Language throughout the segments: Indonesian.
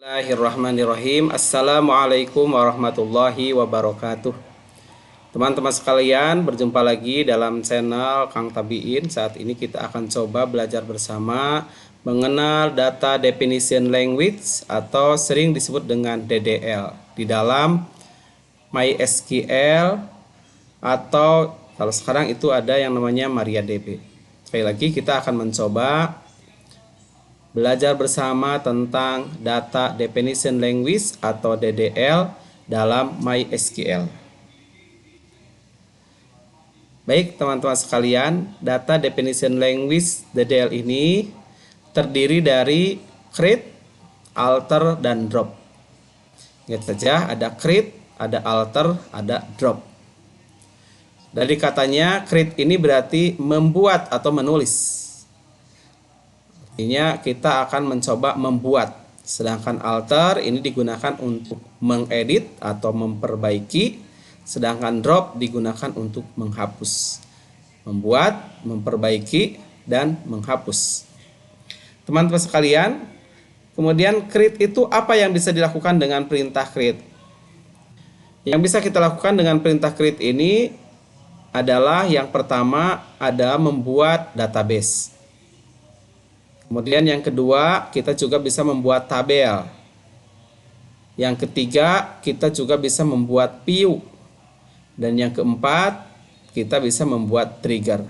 Bismillahirrahmanirrahim. Assalamualaikum warahmatullahi wabarakatuh. Teman-teman sekalian, berjumpa lagi dalam channel Kang Tabiin. Saat ini kita akan coba belajar bersama mengenal Data Definition Language atau sering disebut dengan DDL di dalam MySQL, atau kalau sekarang itu ada yang namanya MariaDB. Sekali lagi kita akan mencoba belajar bersama tentang Data Definition Language atau DDL dalam MySQL. Baik teman-teman sekalian, Data Definition Language DDL ini terdiri dari create, alter, dan drop. Ingat saja, ada create, ada alter, ada drop. Dari katanya create ini berarti membuat atau menulis. Artinya kita akan mencoba membuat, sedangkan alter ini digunakan untuk mengedit atau memperbaiki, sedangkan drop digunakan untuk menghapus. Membuat, memperbaiki, dan menghapus. Teman-teman sekalian, kemudian create itu apa yang bisa dilakukan dengan perintah create? Yang bisa kita lakukan dengan perintah create ini adalah yang pertama ada membuat database. Kemudian yang kedua, kita juga bisa membuat tabel. Yang ketiga, kita juga bisa membuat view. Dan yang keempat, kita bisa membuat trigger.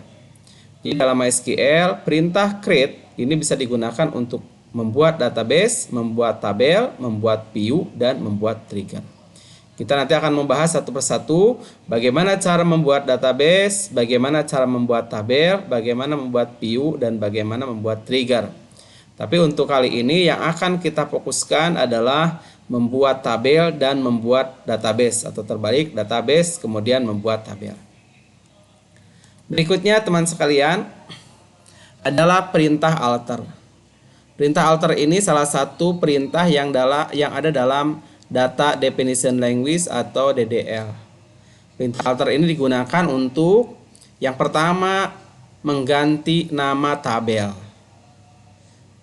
Jadi dalam MySQL, perintah create ini bisa digunakan untuk membuat database, membuat tabel, membuat view, dan membuat trigger. Kita nanti akan membahas satu persatu bagaimana cara membuat database, bagaimana cara membuat tabel, bagaimana membuat view, dan bagaimana membuat trigger. Tapi untuk kali ini yang akan kita fokuskan adalah membuat tabel dan membuat database, atau terbalik, database kemudian membuat tabel. Berikutnya teman sekalian adalah perintah alter. Perintah alter ini salah satu perintah yang ada dalam Data Definition Language atau DDL. Perintah alter ini digunakan untuk yang pertama mengganti nama tabel.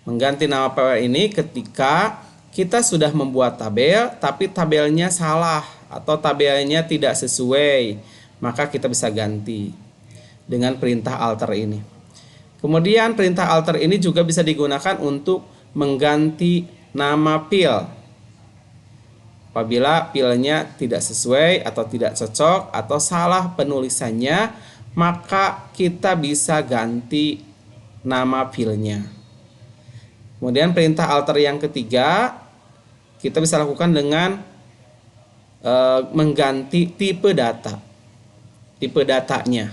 Mengganti nama tabel ini ketika kita sudah membuat tabel tapi tabelnya salah atau tabelnya tidak sesuai, maka kita bisa ganti dengan perintah alter ini. Kemudian perintah alter ini juga bisa digunakan untuk mengganti nama field. Apabila filenya tidak sesuai atau tidak cocok atau salah penulisannya, maka kita bisa ganti nama filenya. Kemudian perintah alter yang ketiga kita bisa lakukan dengan mengganti tipe data. Tipe datanya.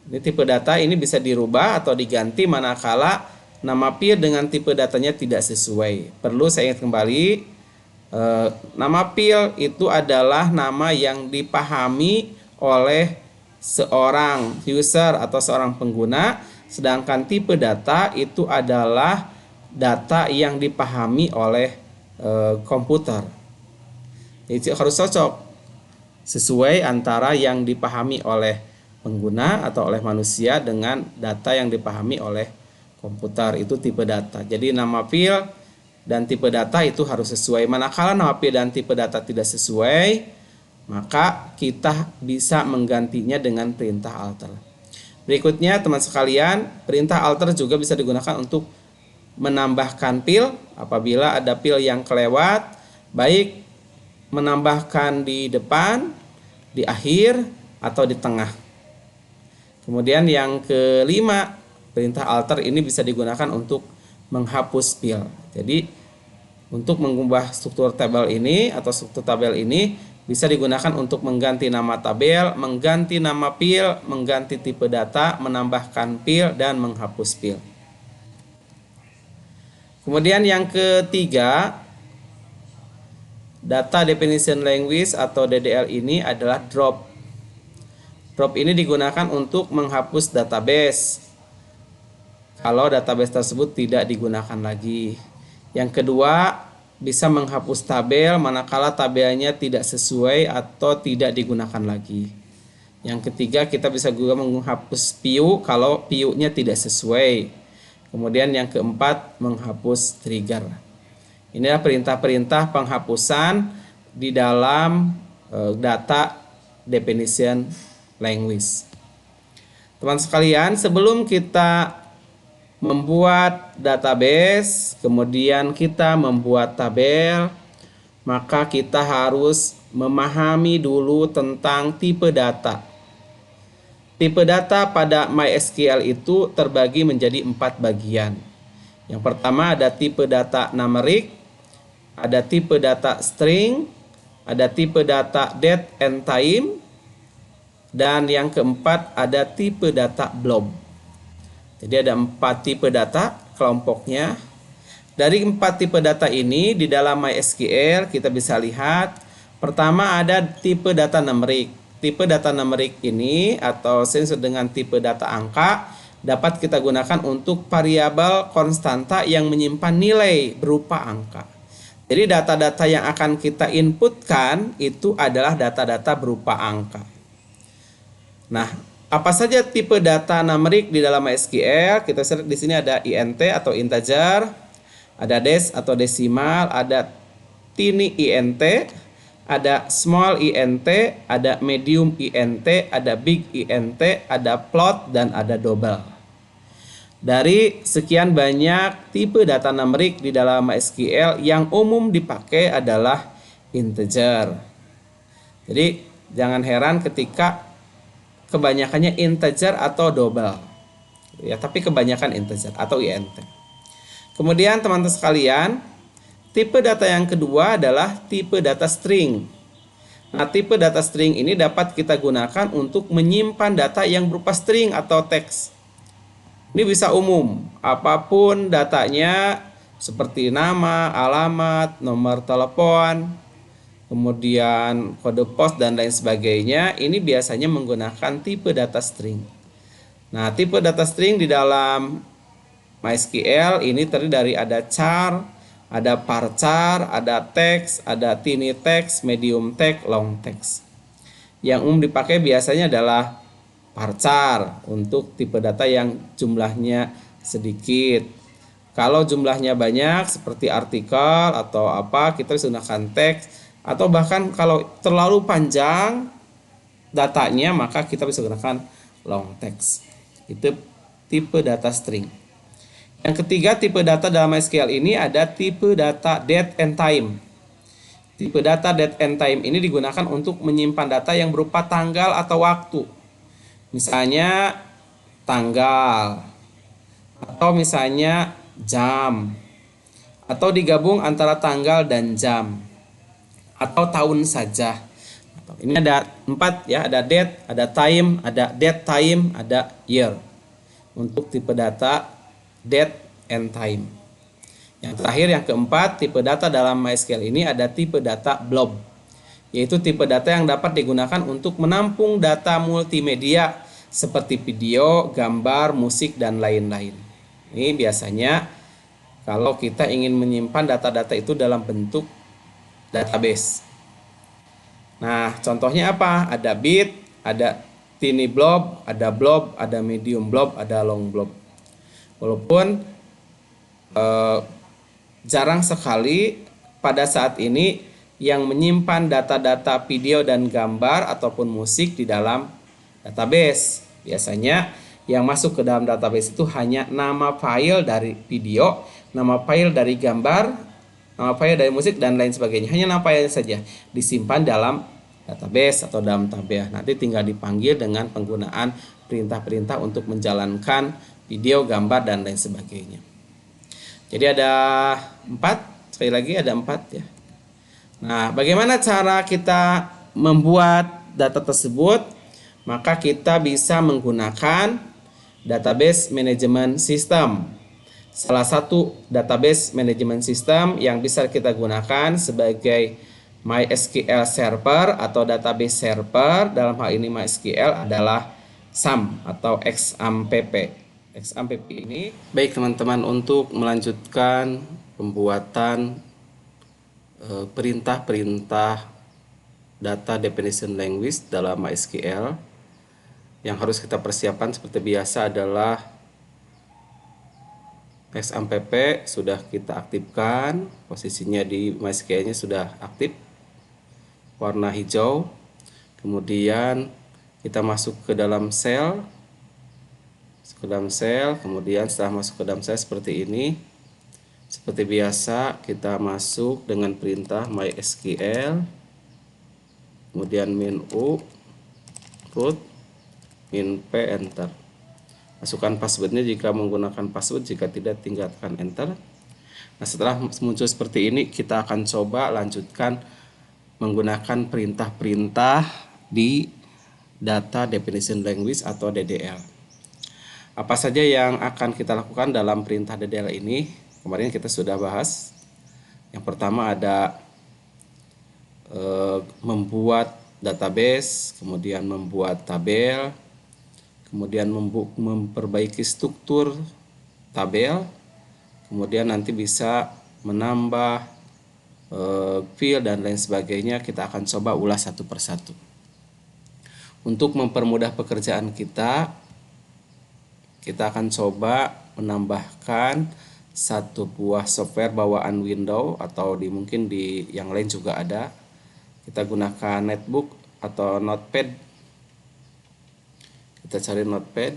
Ini tipe data ini bisa dirubah atau diganti manakala nama file dengan tipe datanya tidak sesuai. Perlu saya ingat kembali, nama file itu adalah nama yang dipahami oleh seorang user atau seorang pengguna, sedangkan tipe data itu adalah data yang dipahami oleh komputer. Jadi harus cocok sesuai antara yang dipahami oleh pengguna atau oleh manusia dengan data yang dipahami oleh komputer, itu tipe data. Jadi nama file dan tipe data itu harus sesuai. Manakala nama file dan tipe data tidak sesuai, maka kita bisa menggantinya dengan perintah alter. Berikutnya teman sekalian, perintah alter juga bisa digunakan untuk menambahkan file apabila ada file yang kelewat, baik menambahkan di depan, di akhir, atau di tengah. Kemudian yang kelima, perintah alter ini bisa digunakan untuk menghapus file. Jadi untuk mengubah struktur tabel ini atau struktur tabel ini bisa digunakan untuk mengganti nama tabel, mengganti nama file, mengganti tipe data, menambahkan file, dan menghapus file. Kemudian yang ketiga, Data Definition Language atau DDL ini adalah drop. Drop ini digunakan untuk menghapus database kalau database tersebut tidak digunakan lagi. Yang kedua, bisa menghapus tabel manakala tabelnya tidak sesuai atau tidak digunakan lagi. Yang ketiga, kita bisa juga menghapus view kalau view-nya tidak sesuai. Kemudian yang keempat, menghapus trigger. Inilah perintah-perintah penghapusan di dalam data definition language. Teman sekalian, sebelum kita membuat database, kemudian kita membuat tabel, maka kita harus memahami dulu tentang tipe data. Tipe data pada MySQL itu terbagi menjadi 4 bagian. Yang pertama ada tipe data numeric, ada tipe data string, ada tipe data date and time, dan yang keempat ada tipe data blob. Jadi ada 4 tipe data kelompoknya. Dari 4 tipe data ini di dalam MySQL kita bisa lihat, pertama ada tipe data numeric. Tipe data numeric ini atau sesuai dengan tipe data angka dapat kita gunakan untuk variabel konstanta yang menyimpan nilai berupa angka. Jadi data-data yang akan kita inputkan itu adalah data-data berupa angka. Nah, apa saja tipe data numeric di dalam MySQL? Kita lihat di sini ada int atau integer, ada dash atau desimal, ada tiny int, ada small int, ada medium int, ada big int, ada float, dan ada double. Dari sekian banyak tipe data numerik di dalam MySQL, yang umum dipakai adalah integer. Jadi jangan heran ketika kebanyakannya integer atau double. Ya, tapi kebanyakan integer atau int. Kemudian teman-teman sekalian, tipe data yang kedua adalah tipe data string. Nah, tipe data string ini dapat kita gunakan untuk menyimpan data yang berupa string atau teks. Ini bisa umum, apapun datanya seperti nama, alamat, nomor telepon, kemudian kode pos dan lain sebagainya. Ini biasanya menggunakan tipe data string. Nah, tipe data string di dalam MySQL ini terdiri dari ada char, ada varchar, ada text, ada tiny text, medium text, long text. Yang umum dipakai biasanya adalah varchar untuk tipe data yang jumlahnya sedikit. Kalau jumlahnya banyak seperti artikel atau apa, kita bisa gunakan teks, atau bahkan kalau terlalu panjang datanya maka kita bisa gunakan long text. Itu tipe data string. Yang ketiga tipe data dalam MySQL ini ada tipe data date and time. Tipe data date and time ini digunakan untuk menyimpan data yang berupa tanggal atau waktu. Misalnya tanggal, atau misalnya jam, atau digabung antara tanggal dan jam, atau tahun saja. Ini ada 4 ya, ada date, ada time, ada date time, ada year. Untuk tipe data date and time. Yang terakhir yang keempat, tipe data dalam MySQL ini ada tipe data blob, yaitu tipe data yang dapat digunakan untuk menampung data multimedia seperti video, gambar, musik, dan lain-lain. Ini biasanya kalau kita ingin menyimpan data-data itu dalam bentuk database. Nah, contohnya apa? Ada bit, ada tiny blob, ada medium blob, ada long blob. Walaupun jarang sekali pada saat ini yang menyimpan data-data video dan gambar ataupun musik di dalam database. Biasanya yang masuk ke dalam database itu hanya nama file dari video, nama file dari gambar, nama file dari musik, dan lain sebagainya. Hanya nama file saja disimpan dalam database atau dalam tabel. Nanti tinggal dipanggil dengan penggunaan perintah-perintah untuk menjalankan video, gambar, dan lain sebagainya. Jadi ada 4, sekali lagi ada 4 ya. Nah, bagaimana cara kita membuat data tersebut? Maka kita bisa menggunakan database management system. Salah satu database management system yang bisa kita gunakan sebagai MySQL server atau database server dalam hal ini MySQL adalah XAMPP atau XAMPP. XAMPP ini baik teman-teman, untuk melanjutkan pembuatan perintah-perintah data definition language dalam MySQL, yang harus kita persiapkan seperti biasa adalah XAMPP sudah kita aktifkan, posisinya di MySQL-nya sudah aktif, warna hijau. Kemudian kita masuk ke dalam sel, kemudian setelah masuk ke dalam sel seperti ini. Seperti biasa kita masuk dengan perintah MySQL, kemudian min u, root, min p, enter. Masukkan passwordnya jika menggunakan password, jika tidak tinggalkan enter. Nah, setelah muncul seperti ini, kita akan coba lanjutkan menggunakan perintah-perintah di Data Definition Language atau DDL. Apa saja yang akan kita lakukan dalam perintah DDL ini? Kemarin kita sudah bahas. Yang pertama ada membuat database, kemudian membuat tabel, kemudian memperbaiki struktur tabel, kemudian nanti bisa menambah field dan lain sebagainya. Kita akan coba ulas satu persatu. Untuk mempermudah pekerjaan kita akan coba menambahkan satu buah software bawaan Windows atau mungkin di yang lain juga ada. Kita gunakan netbook atau notepad. Kita cari notepad.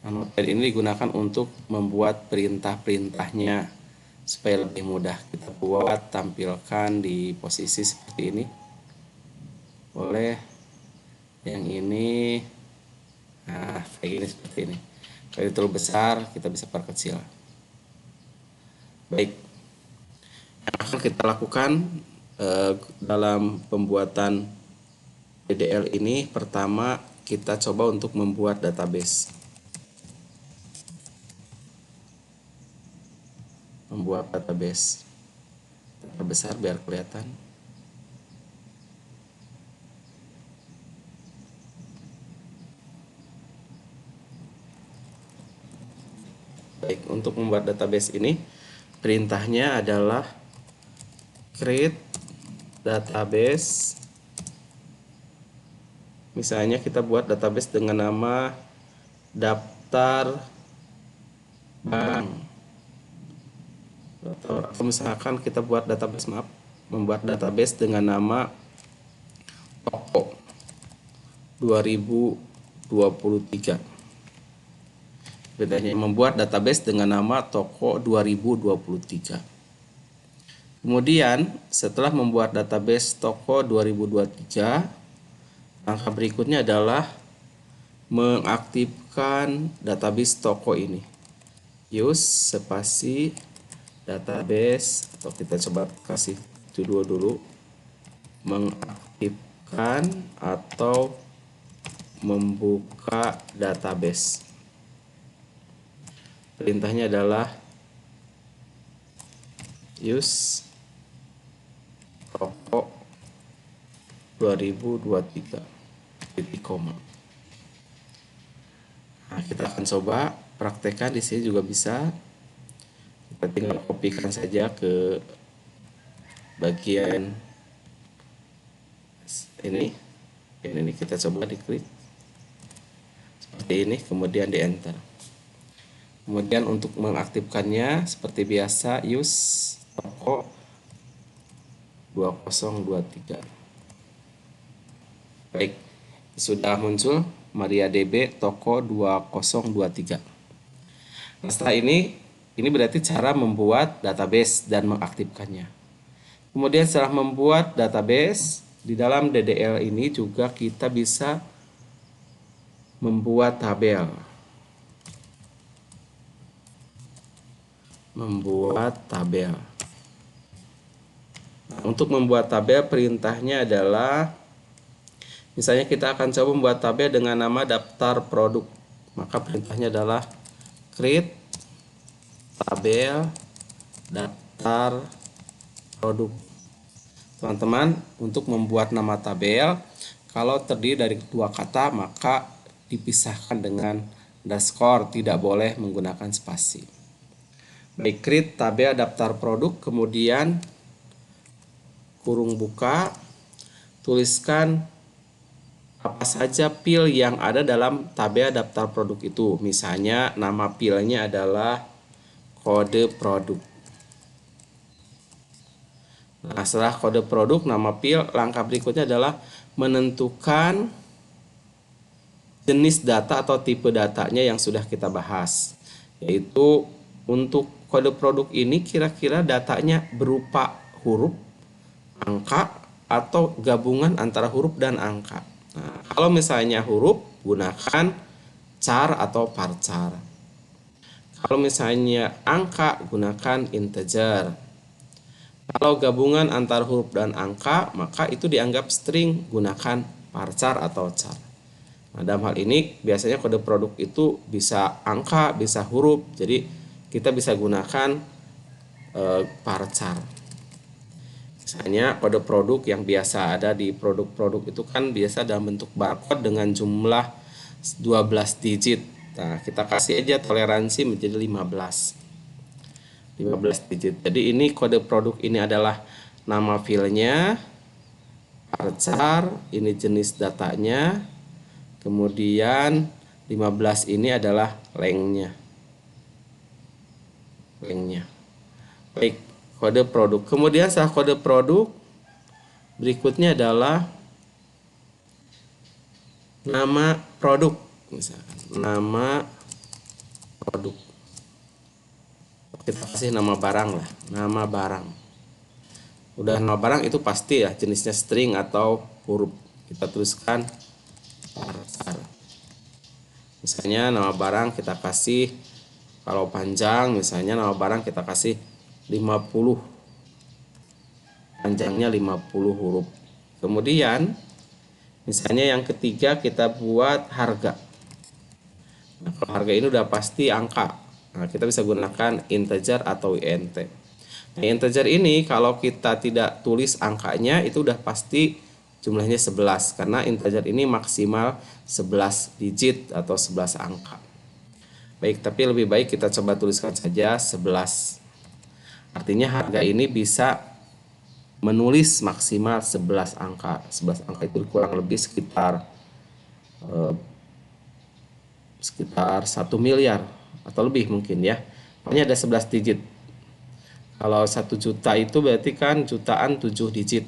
Nah, notepad ini digunakan untuk membuat perintah-perintahnya supaya lebih mudah kita buat, tampilkan di posisi seperti ini. Boleh yang ini, nah kayak gini, seperti ini. Kalau terlalu besar kita bisa perkecil. Baik, yang akan kita lakukan dalam pembuatan DDL ini, pertama kita coba untuk membuat database. Membuat database besar biar kelihatan. Baik, untuk membuat database ini perintahnya adalah create database. Misalnya kita buat database dengan nama daftar bank. Atau misalkan kita buat database, membuat database dengan nama toko 2023. Bedanya membuat database dengan nama toko 2023. Kemudian setelah membuat database toko 2023, langkah berikutnya adalah mengaktifkan database toko ini. Use spasi database, atau kita coba kasih judul dulu, mengaktifkan atau membuka database. Perintahnya adalah use toko 2023 titik koma. Nah, kita akan coba praktekkan di sini juga bisa. Kita tinggal kopikan saja ke bagian ini. Ini kita coba diklik seperti ini, kemudian di enter. Kemudian untuk mengaktifkannya seperti biasa, use toko 2023. Baik, sudah muncul MariaDB toko 2023. Nah, setelah ini berarti cara membuat database dan mengaktifkannya. Kemudian setelah membuat database, di dalam DDL ini juga kita bisa membuat tabel. Nah, untuk membuat tabel perintahnya adalah, misalnya kita akan coba membuat tabel dengan nama daftar produk. Maka perintahnya adalah create tabel daftar produk. Teman-teman, untuk membuat nama tabel, kalau terdiri dari dua kata maka dipisahkan dengan underscore, tidak boleh menggunakan spasi. Baik, create tabel daftar produk, kemudian kurung buka, tuliskan apa saja pil yang ada dalam tabel daftar produk itu. Misalnya nama pilnya adalah kode produk. Nah, setelah kode produk, nama pil, langkah berikutnya adalah menentukan jenis data atau tipe datanya yang sudah kita bahas. Yaitu untuk kode produk ini kira-kira datanya berupa huruf, angka, atau gabungan antara huruf dan angka. Nah, kalau misalnya huruf, gunakan char atau varchar. Kalau misalnya angka, gunakan integer. Kalau gabungan antara huruf dan angka, maka itu dianggap string, gunakan varchar atau char. Nah, dalam hal ini biasanya kode produk itu bisa angka, bisa huruf. Jadi kita bisa gunakan varchar. Misalnya kode produk yang biasa ada di produk-produk itu kan biasa dalam bentuk barcode dengan jumlah 12 digit. Nah, kita kasih aja toleransi menjadi 15 digit. Jadi ini kode produk ini adalah nama filenya, varchar, ini jenis datanya, kemudian 15 ini adalah lengthnya. Baik, kode produk. Kemudian setelah kode produk, berikutnya adalah nama produk. Misalkan nama produk. Kita kasih nama barang lah, nama barang. Udah nama barang itu pasti ya jenisnya string atau huruf. Kita tuliskan varchar. Misalnya nama barang kita kasih, kalau panjang misalnya nama barang kita kasih 50. Panjangnya 50 huruf. Kemudian misalnya yang ketiga kita buat harga. Nah, kalau harga ini udah pasti angka. Nah, kita bisa gunakan integer atau int. Nah, integer ini kalau kita tidak tulis angkanya itu udah pasti jumlahnya 11 karena integer ini maksimal 11 digit atau 11 angka. Baik, tapi lebih baik kita coba tuliskan saja 11. Artinya harga ini bisa menulis maksimal 11 angka. 11 angka itu kurang lebih sekitar 1 miliar atau lebih mungkin ya. Pokoknya ada 11 digit. Kalau 1 juta itu berarti kan jutaan 7 digit.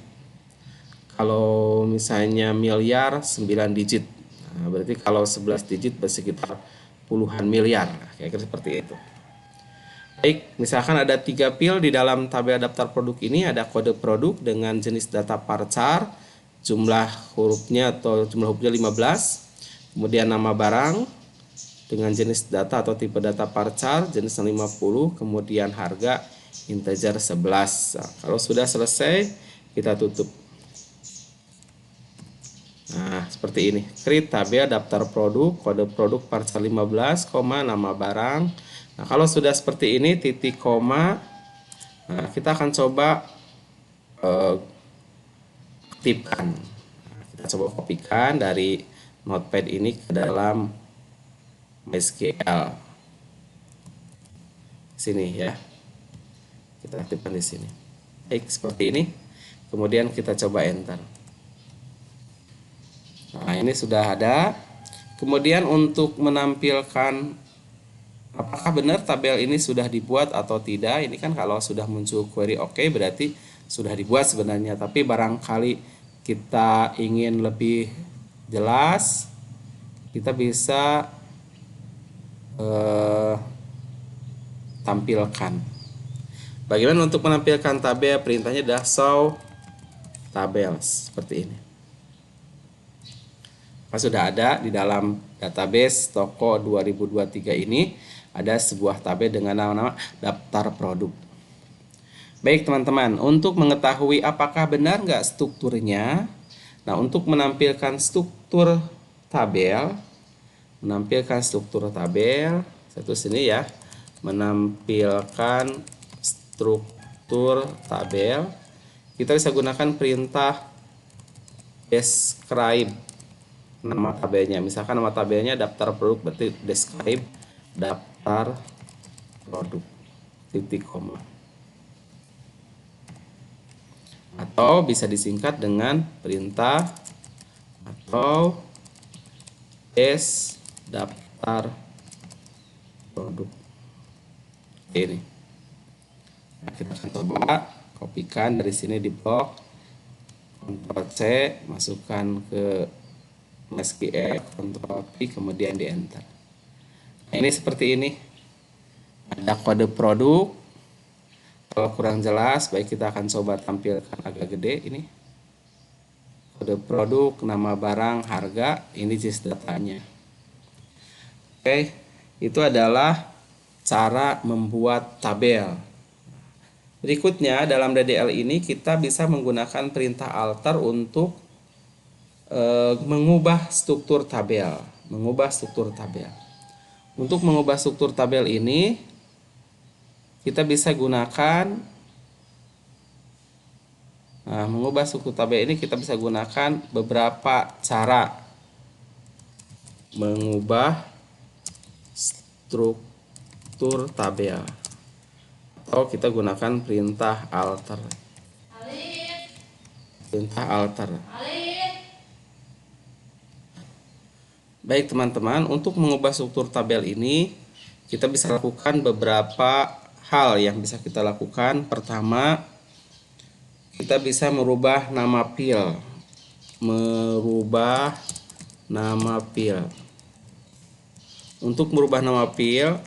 Kalau misalnya miliar 9 digit. Nah, berarti kalau 11 digit bersekitar puluhan miliar. Kayak seperti itu. Baik, misalkan ada 3 pil di dalam tabel daftar produk ini, ada kode produk dengan jenis data varchar, jumlah hurufnya atau jumlah hurufnya 15, kemudian nama barang dengan jenis data atau tipe data varchar jenisnya 50, kemudian harga integer 11. Nah, kalau sudah selesai kita tutup. Nah, seperti ini. Create tabel daftar produk, kode produk varchar 15, nama barang. Nah, kalau sudah seperti ini titik koma, nah, kita akan coba aktifkan. Nah, kita coba kopikan dari notepad ini ke dalam MySQL. Sini ya. Kita aktifkan di sini. Baik, seperti ini. Kemudian kita coba enter. Nah, ini sudah ada. Kemudian untuk menampilkan apakah benar tabel ini sudah dibuat atau tidak, ini kan kalau sudah muncul query oke, berarti sudah dibuat sebenarnya. Tapi barangkali kita ingin lebih jelas, kita bisa tampilkan. Bagaimana untuk menampilkan tabel? Perintahnya adalah show tables seperti ini. Sudah ada di dalam database toko 2023 ini ada sebuah tabel dengan nama daftar produk. Baik teman-teman, untuk mengetahui apakah benar nggak strukturnya, nah untuk menampilkan struktur tabel, satu sini ya, menampilkan struktur tabel, kita bisa gunakan perintah describe nama tabelnya. Misalkan nama tabelnya daftar produk, berarti describe daftar produk titik koma. Atau bisa disingkat dengan perintah atau des daftar produk. Ini nah, kita akan coba kopikan dari sini di blok, Ctrl C, masukkan ke SQL, Ctrl V, kemudian di enter. Nah, ini seperti ini, ada kode produk. Kalau kurang jelas, baik kita akan coba tampilkan agak gede. Ini kode produk, nama barang, harga, ini jenis datanya. Oke, itu adalah cara membuat tabel. Berikutnya dalam DDL ini kita bisa menggunakan perintah alter untuk mengubah struktur tabel. Untuk mengubah struktur tabel ini kita bisa gunakan beberapa cara mengubah struktur tabel, atau kita gunakan perintah alter. Baik teman-teman, untuk mengubah struktur tabel ini kita bisa lakukan beberapa hal yang bisa kita lakukan. Pertama, kita bisa merubah nama pil. Untuk merubah nama pil,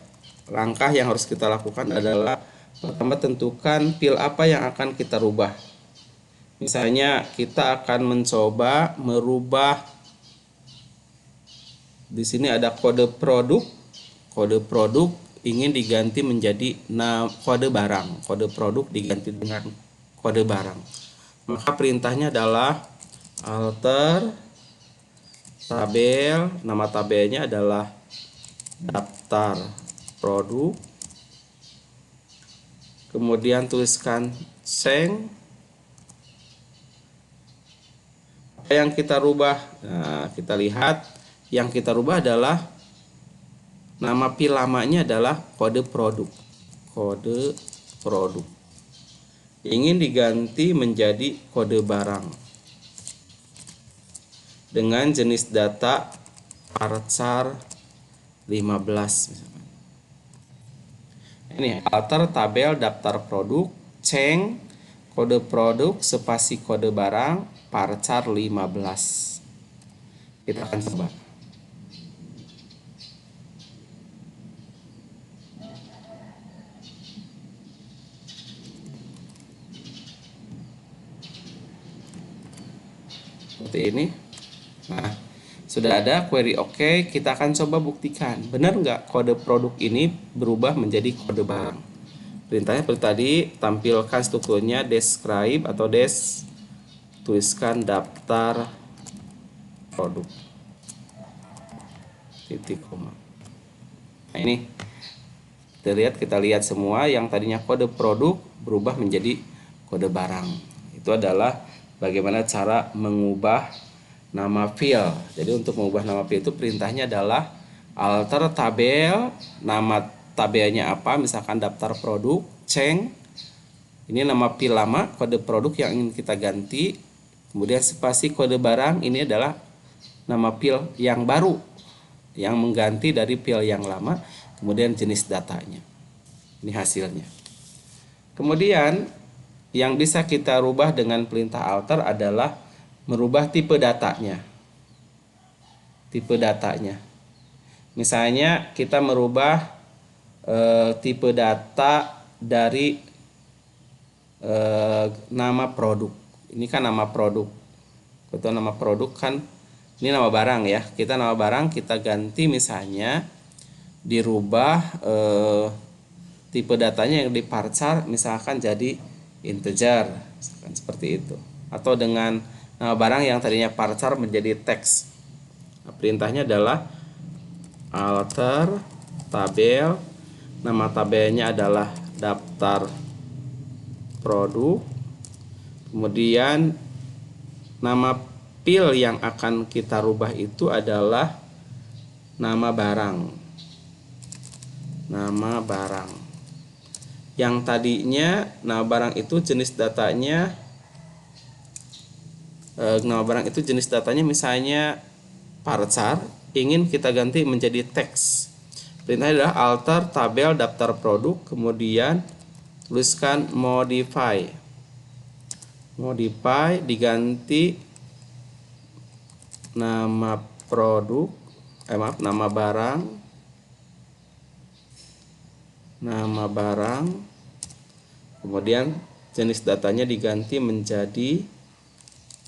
langkah yang harus kita lakukan adalah pertama, tentukan pil apa yang akan kita rubah. Misalnya kita akan mencoba merubah, di sini ada kode produk. Kode produk ingin diganti menjadi kode barang. Kode produk diganti dengan kode barang. Maka perintahnya adalah alter tabel. Nama tabelnya adalah daftar produk. Kemudian tuliskan seng. Apa yang kita rubah? Nah, kita lihat yang kita rubah adalah nama pil lamanya adalah kode produk. Ingin diganti menjadi kode barang dengan jenis data varchar 15 misalkan. Ini alter tabel daftar produk, ceng kode produk spasi kode barang varchar 15. Kita akan coba. Seperti ini. Nah, sudah ada query oke. Kita akan coba buktikan benar nggak kode produk ini berubah menjadi kode barang. Perintahnya seperti tadi, tampilkan strukturnya describe atau tuliskan daftar produk titik koma. Nah, ini kita lihat semua yang tadinya kode produk berubah menjadi kode barang. Itu adalah bagaimana cara mengubah nama file. Jadi untuk mengubah nama file itu perintahnya adalah alter tabel. Nama tabelnya apa? Misalkan daftar produk, ceng. Ini nama file lama, kode produk yang ingin kita ganti. Kemudian spasi kode barang, ini adalah nama file yang baru yang mengganti dari file yang lama. Kemudian jenis datanya. Ini hasilnya. Kemudian yang bisa kita rubah dengan perintah alter adalah merubah tipe datanya. Misalnya kita merubah tipe data dari nama produk. Ini kan nama produk. Atau nama produk kan ini nama barang ya. Kita nama barang kita ganti, misalnya dirubah tipe datanya yang di varchar misalkan jadi integer, misalkan seperti itu, atau dengan nama barang yang tadinya varchar menjadi teks. Nah, perintahnya adalah alter tabel, nama tabelnya adalah daftar produk, kemudian nama pil yang akan kita rubah itu adalah nama barang. Yang tadinya nama barang itu jenis datanya misalnya varchar, ingin kita ganti menjadi teks. Perintahnya adalah alter tabel daftar produk, kemudian tuliskan modify. Modify diganti nama produk, nama barang, kemudian jenis datanya diganti menjadi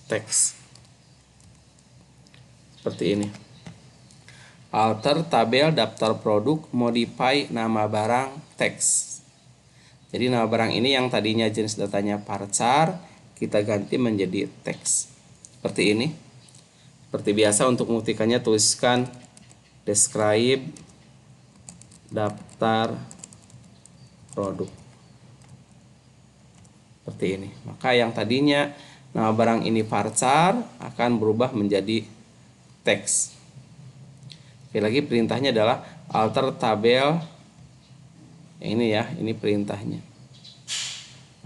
teks. Seperti ini. Alter tabel daftar produk, modify nama barang, teks. Jadi nama barang ini yang tadinya jenis datanya varchar, kita ganti menjadi teks. Seperti ini. Seperti biasa, untuk membuktikannya tuliskan describe daftar produk. Seperti ini. Maka yang tadinya nama barang ini varchar akan berubah menjadi teks. Sekali lagi, perintahnya adalah alter tabel. Ini ya, ini perintahnya.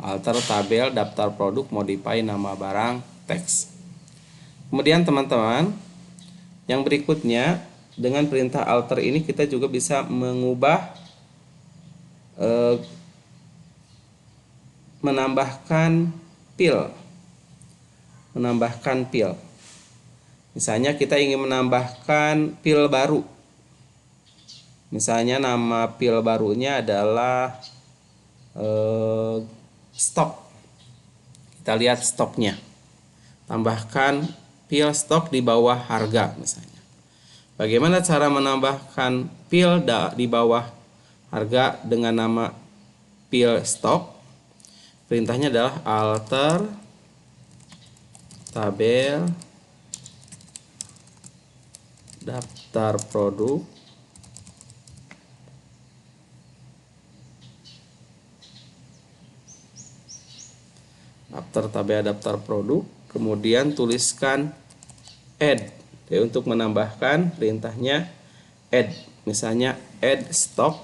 Alter tabel daftar produk, modify nama barang, teks. Kemudian teman-teman, yang berikutnya, dengan perintah alter ini kita juga bisa mengubah, menambahkan pil. Misalnya kita ingin menambahkan pil baru. Misalnya nama pil barunya adalah stok. Kita lihat stoknya. Tambahkan pil stok di bawah harga misalnya. Bagaimana cara menambahkan pil di bawah harga dengan nama pil stok? Perintahnya adalah alter tabel daftar produk, kemudian tuliskan add. Jadi untuk menambahkan, perintahnya add. Misalnya add stock,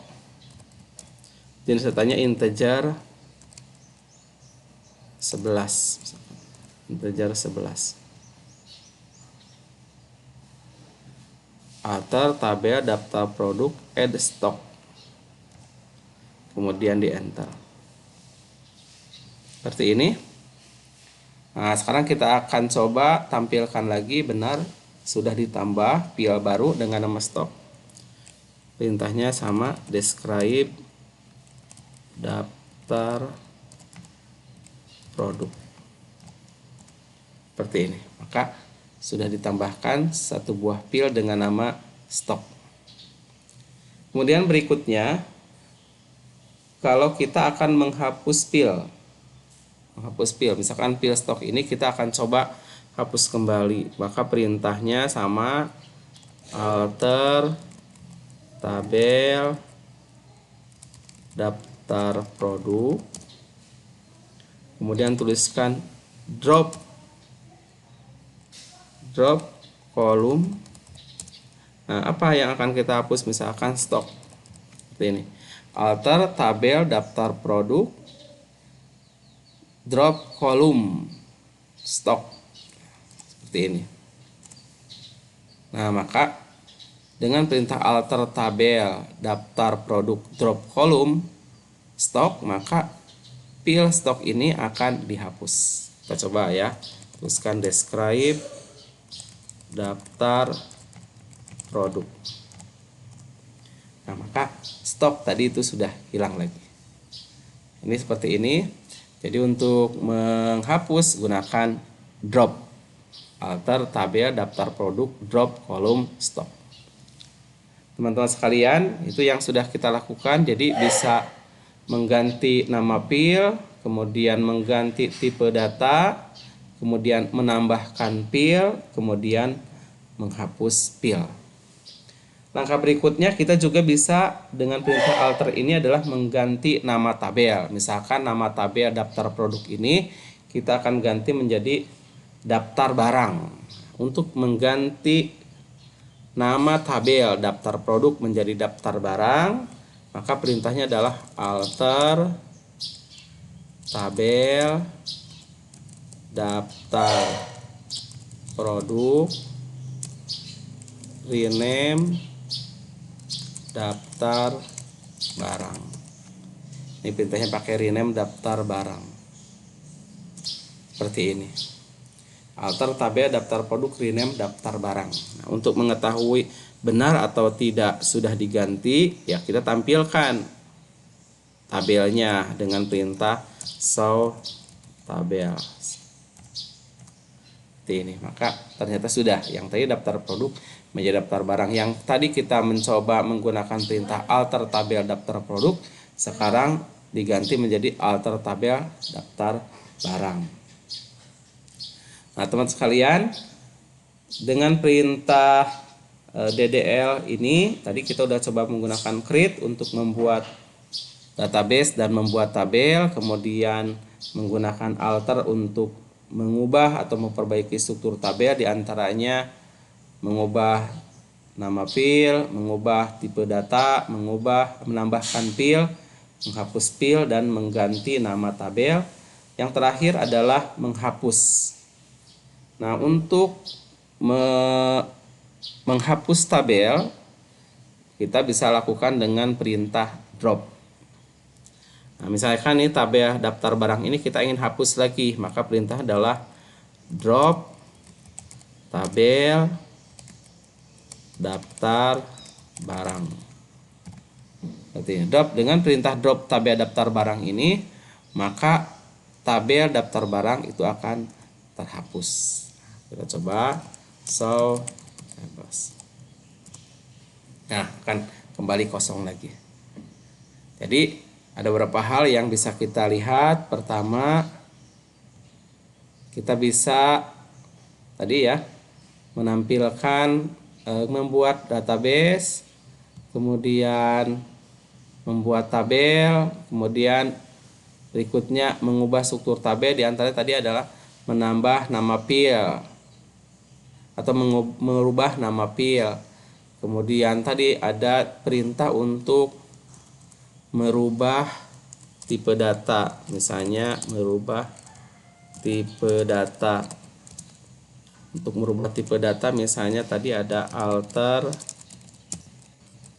jenis datanya integer 11. Alter tabel daftar produk, add stock, kemudian di enter. Seperti ini. Nah, sekarang kita akan coba tampilkan lagi benar sudah ditambah pil baru dengan nama stok. Perintahnya sama, describe daftar produk. Seperti ini. Maka sudah ditambahkan satu buah pil dengan nama stok. Kemudian berikutnya, kalau kita akan menghapus pil, misalkan pil stok ini kita akan coba hapus kembali, maka perintahnya sama, alter tabel daftar produk, kemudian tuliskan drop kolom. Nah, apa yang akan kita hapus? Misalkan stok. Seperti ini. Alter tabel daftar produk, drop kolom stok. Seperti ini. Nah, maka dengan perintah alter tabel daftar produk, drop kolom stok, maka pil stok ini akan dihapus. Kita coba ya. Tuliskan describe daftar produk. Nah, maka stok tadi itu sudah hilang lagi. Ini seperti ini. Jadi untuk menghapus gunakan drop, alter tabel daftar produk, drop kolom stok. Teman-teman sekalian, itu yang sudah kita lakukan. Jadi bisa mengganti nama pil, kemudian mengganti tipe data, kemudian menambahkan pil, kemudian menghapus pil. Langkah berikutnya kita juga bisa dengan perintah alter ini adalah mengganti nama tabel. Misalkan nama tabel daftar produk ini kita akan ganti menjadi daftar barang. Untuk mengganti nama tabel daftar produk menjadi daftar barang, maka perintahnya adalah alter tabel daftar produk, rename daftar barang. Ini perintahnya pakai rename daftar barang. Seperti ini. Alter tabel daftar produk, rename daftar barang. Nah, untuk mengetahui benar atau tidak sudah diganti, ya kita tampilkan tabelnya dengan perintah show tabel. Seperti ini. Maka ternyata sudah. Yang tadi daftar produk menjadi daftar barang. Yang tadi kita mencoba menggunakan perintah alter tabel daftar produk, sekarang diganti menjadi alter tabel daftar barang. Nah, teman sekalian, dengan perintah DDL ini tadi kita udah coba menggunakan create untuk membuat database dan membuat tabel, kemudian menggunakan alter untuk mengubah atau memperbaiki struktur tabel, diantaranya mengubah nama field, mengubah tipe data, menambahkan field, menghapus field, dan mengganti nama tabel. Yang terakhir adalah menghapus. Nah, untuk menghapus tabel kita bisa lakukan dengan perintah drop. Nah, misalkan ini tabel daftar barang ini kita ingin hapus lagi, maka perintah adalah drop tabel daftar barang. Berarti drop, dengan perintah drop tabel daftar barang ini, maka tabel daftar barang itu akan terhapus. Kita coba show tables. Nah, akan kembali kosong lagi. Jadi ada beberapa hal yang bisa kita lihat. Pertama, kita bisa tadi ya menampilkan membuat database, kemudian membuat tabel, kemudian berikutnya mengubah struktur tabel. Di antara tadi adalah menambah nama field atau merubah nama field. Kemudian tadi ada perintah untuk merubah tipe data, misalnya merubah tipe data. Untuk merubah tipe data misalnya tadi ada alter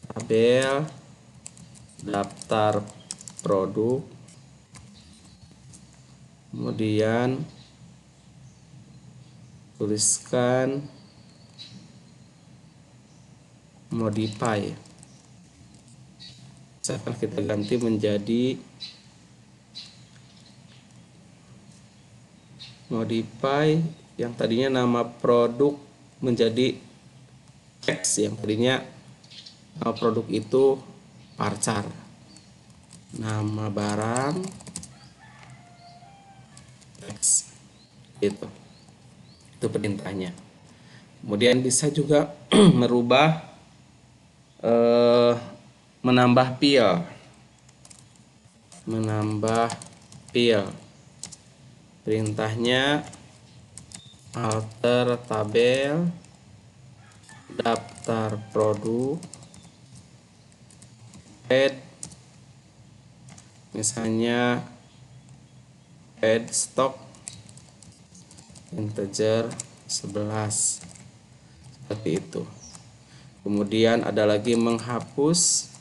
tabel daftar produk, kemudian tuliskan modify. Misalkan kita ganti menjadi modify, yang tadinya nama produk menjadi X, yang tadinya nama produk itu parcar, nama barang X, gitu. Itu perintahnya. Kemudian bisa juga merubah menambah field. Perintahnya alter tabel daftar produk, add, misalnya add stock integer 11, seperti itu. Kemudian ada lagi menghapus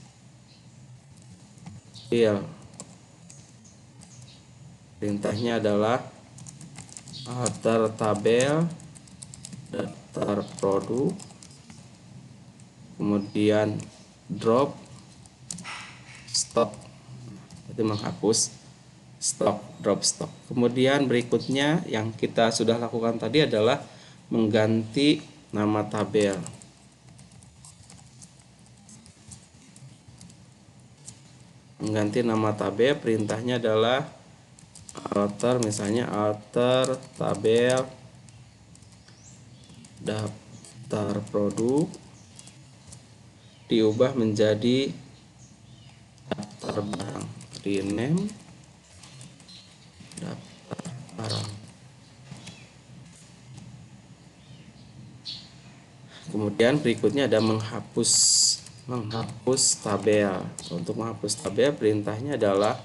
field. Perintahnya adalah alter tabel daftar produk, kemudian drop stock, itu menghapus stock, drop stock. Kemudian berikutnya yang kita sudah lakukan tadi adalah mengganti nama tabel. Mengganti nama tabel, perintahnya adalah alter, misalnya alter tabel daftar produk, diubah menjadi daftar barang, rename daftar barang. Kemudian berikutnya ada menghapus tabel. Untuk menghapus tabel perintahnya adalah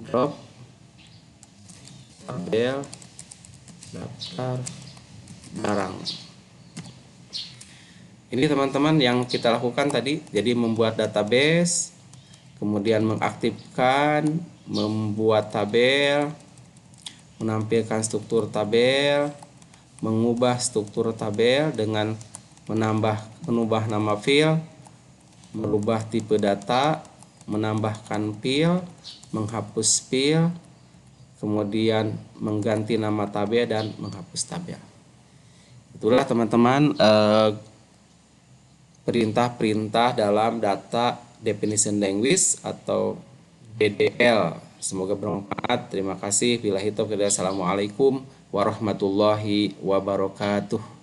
drop tabel daftar barang. Ini teman-teman yang kita lakukan tadi, jadi membuat database, kemudian mengaktifkan, membuat tabel, menampilkan struktur tabel, mengubah struktur tabel dengan mengubah nama file, merubah tipe data, menambahkan file, menghapus file, kemudian mengganti nama tabel dan menghapus tabel. Itulah teman-teman perintah-perintah dalam Data Definition Language atau DDL. Semoga bermanfaat. Terima kasih. Assalamualaikum warahmatullahi wabarakatuh.